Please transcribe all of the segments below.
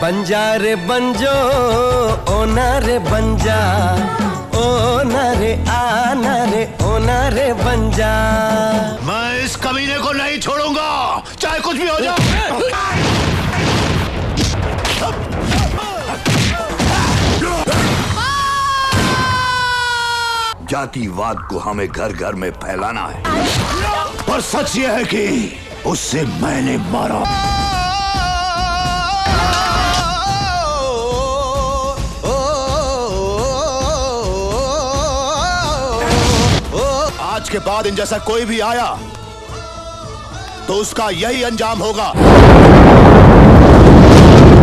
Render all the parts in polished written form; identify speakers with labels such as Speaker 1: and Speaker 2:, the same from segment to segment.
Speaker 1: बंजा रे बंजो ओना रे बंजा, ओना रे आना रे ओना रे बंजा।
Speaker 2: मैं इस कमीने को नहीं छोड़ूंगा, चाहे कुछ भी हो जाए। जातिवाद को हमें घर घर में फैलाना है, पर सच यह है कि उससे मैंने मारा। आज के बाद इन जैसा कोई भी आया तो उसका यही अंजाम होगा।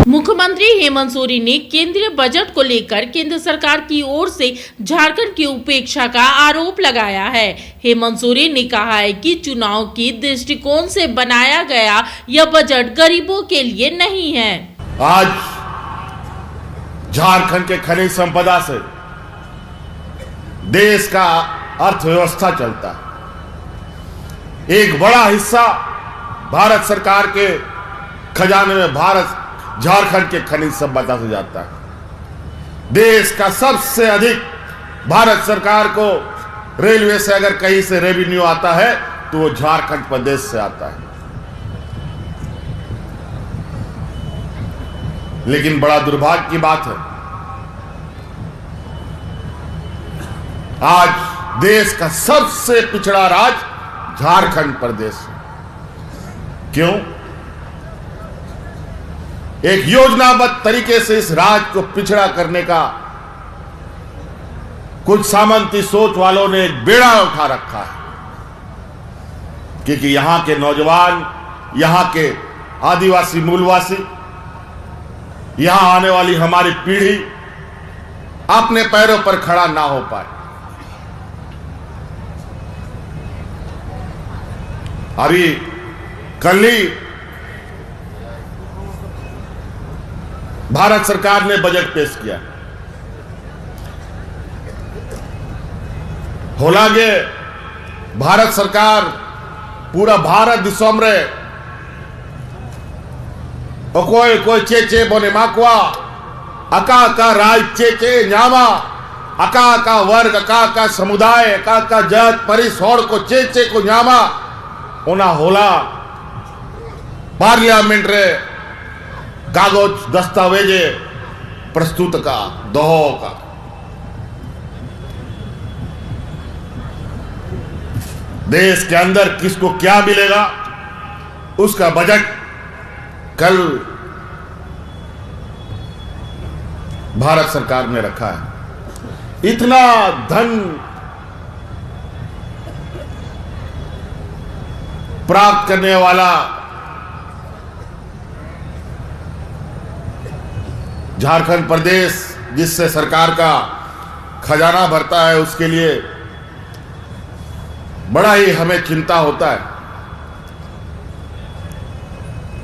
Speaker 3: मुख्यमंत्री हेमंत सोरेन ने केंद्रीय बजट को लेकर केंद्र सरकार की ओर से झारखंड की उपेक्षा का आरोप लगाया है। हेमंत सोरेन ने कहा है कि चुनाव की दृष्टिकोण से बनाया गया यह बजट गरीबों के लिए नहीं है।
Speaker 4: आज झारखंड के खनिज संपदा से देश का अर्थव्यवस्था चलता है। एक बड़ा हिस्सा भारत सरकार के खजाने में झारखंड के खनिज संपदा से जाता है। देश का सबसे अधिक भारत सरकार को रेलवे से अगर कहीं से रेवेन्यू आता है तो वो झारखंड प्रदेश से आता है। लेकिन बड़ा दुर्भाग्य की बात है, आज देश का सबसे पिछड़ा राज्य झारखंड प्रदेश। क्यों? एक योजनाबद्ध तरीके से इस राज्य को पिछड़ा करने का कुछ सामंती सोच वालों ने एक बेड़ा उठा रखा है, क्योंकि यहां के नौजवान, यहां के आदिवासी मूलवासी, यहां आने वाली हमारी पीढ़ी अपने पैरों पर खड़ा ना हो पाए। अभी कल ही भारत सरकार ने बजट पेश किया। होलागे भारत सरकार पूरा भारत दिसोम रे कोई कोई चेचे बोने माकवा अका का राज चेचे न्यामा अका का वर्ग, अका का समुदाय, अका का जात परिसोड़ को चेचे को न्यामा ओना होला पार्लियामेंट रे कागज दस्तावेजे प्रस्तुत का दोहो का। देश के अंदर किसको क्या मिलेगा उसका बजट कल भारत सरकार ने रखा है। इतना धन प्राप्त करने वाला झारखंड प्रदेश, जिससे सरकार का खजाना भरता है, उसके लिए बड़ा ही हमें चिंता होता है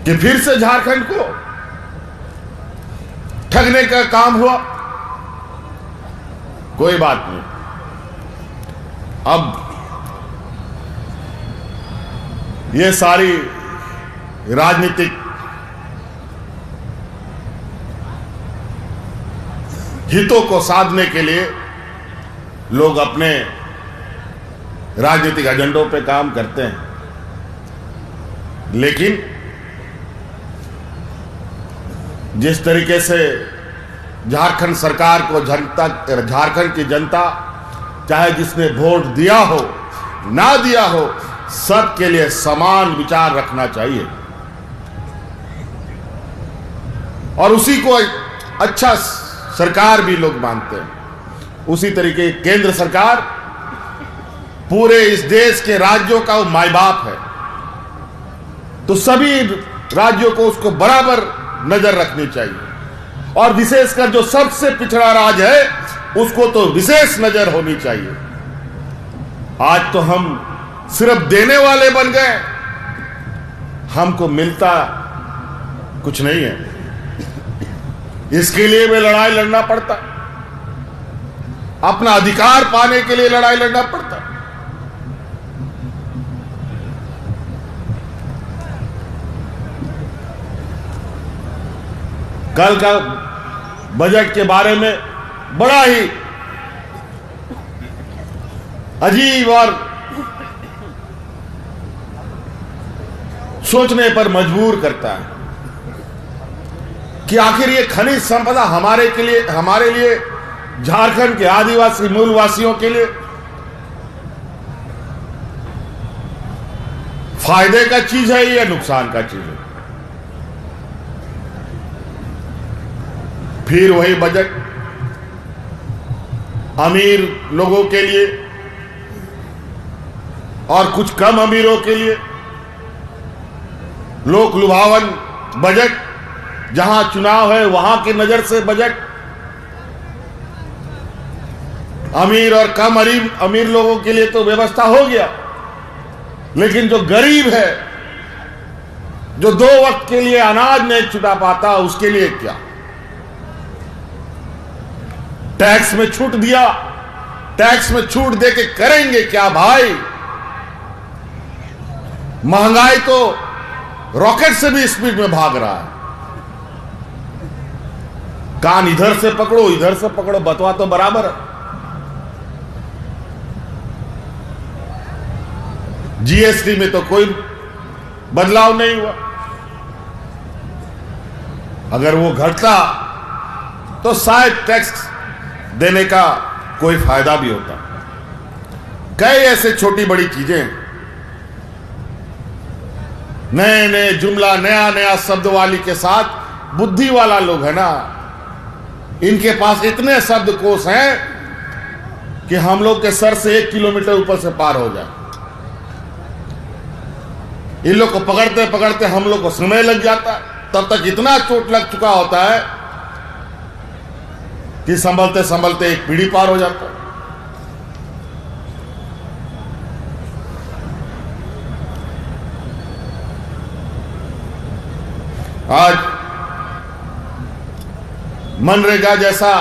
Speaker 4: कि फिर से झारखंड को ठगने का काम हुआ। कोई बात नहीं, अब ये सारी राजनीतिक हितों को साधने के लिए लोग अपने राजनीतिक एजेंडों पे काम करते हैं, लेकिन जिस तरीके से झारखंड सरकार को झारखंड की जनता, चाहे जिसने वोट दिया हो ना दिया हो, सबके लिए समान विचार रखना चाहिए और उसी को अच्छा सरकार भी लोग मानते हैं। उसी तरीके केंद्र सरकार पूरे इस देश के राज्यों का माई बाप है, तो सभी राज्यों को उसको बराबर नजर रखनी चाहिए और विशेषकर जो सबसे पिछड़ा राज्य है उसको तो विशेष नजर होनी चाहिए। आज तो हम सिर्फ देने वाले बन गए, हमको मिलता कुछ नहीं है। इसके लिए भी लड़ाई लड़ना पड़ता, अपना अधिकार पाने के लिए लड़ाई लड़ना पड़ता। कल का बजट के बारे में बड़ा ही अजीब और सोचने पर मजबूर करता है कि आखिर ये खनिज संपदा हमारे लिए झारखंड के आदिवासी मूलवासियों के लिए फायदे का चीज है या नुकसान का चीज है। फिर वही बजट अमीर लोगों के लिए और कुछ कम अमीरों के लिए लोक लुभावन बजट, जहां चुनाव है वहां की नजर से बजट, अमीर और कम अमीर लोगों के लिए तो व्यवस्था हो गया, लेकिन जो गरीब है, जो 2 वक्त के लिए अनाज नहीं छुटा पाता, उसके लिए क्या? टैक्स में छूट दिया, टैक्स में छूट देके करेंगे क्या भाई? महंगाई तो रॉकेट से भी स्पीड में भाग रहा है। कान इधर से पकड़ो इधर से पकड़ो, बतवा तो बराबर है। जीएसटी में तो कोई बदलाव नहीं हुआ। अगर वो घटता तो शायद टैक्स देने का कोई फायदा भी होता। कई ऐसे छोटी बड़ी चीजें, नए नए जुमला, नया नया शब्दवाली के साथ बुद्धि वाला लोग है ना, इनके पास इतने शब्दकोश हैं कि हम लोग के सर से 1 किलोमीटर ऊपर से पार हो जाए। इन लोग को पकड़ते पकड़ते हम लोग को समय लग जाता है, तब तक इतना चोट लग चुका होता है कि संभलते संभलते एक पीढ़ी पार हो जाता है। आज मनरेगा जैसा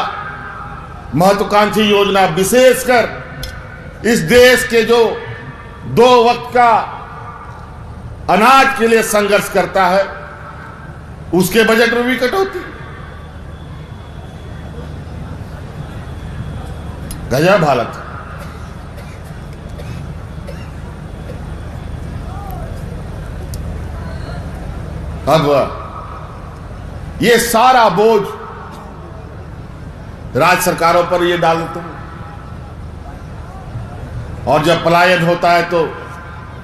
Speaker 4: महत्वाकांक्षी योजना विशेषकर इस देश के जो 2 वक्त का अनाज के लिए संघर्ष करता है, उसके बजट में भी कटौती। गजब हालत है। अब ये सारा बोझ राज्य सरकारों पर ये डाल देते हैं, और जब पलायन होता है तो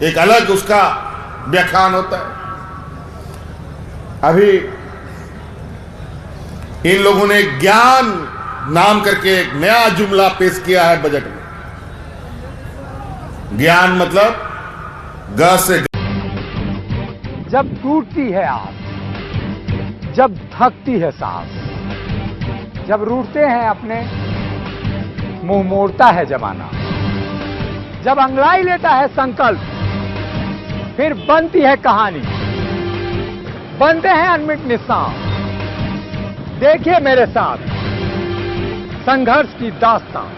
Speaker 4: एक अलग उसका व्याख्यान होता है। अभी इन लोगों ने ज्ञान नाम करके एक नया जुमला पेश किया है बजट में। ज्ञान मतलब ग से
Speaker 5: जब टूटती है आस, जब थकती है सांस, जब रूठते हैं अपने, मुंह मोड़ता है जमाना, जब अंगड़ाई लेता है संकल्प, फिर बनती है कहानी, बनते हैं अनमिट निशान। देखिए मेरे साथ संघर्ष की दास्तान।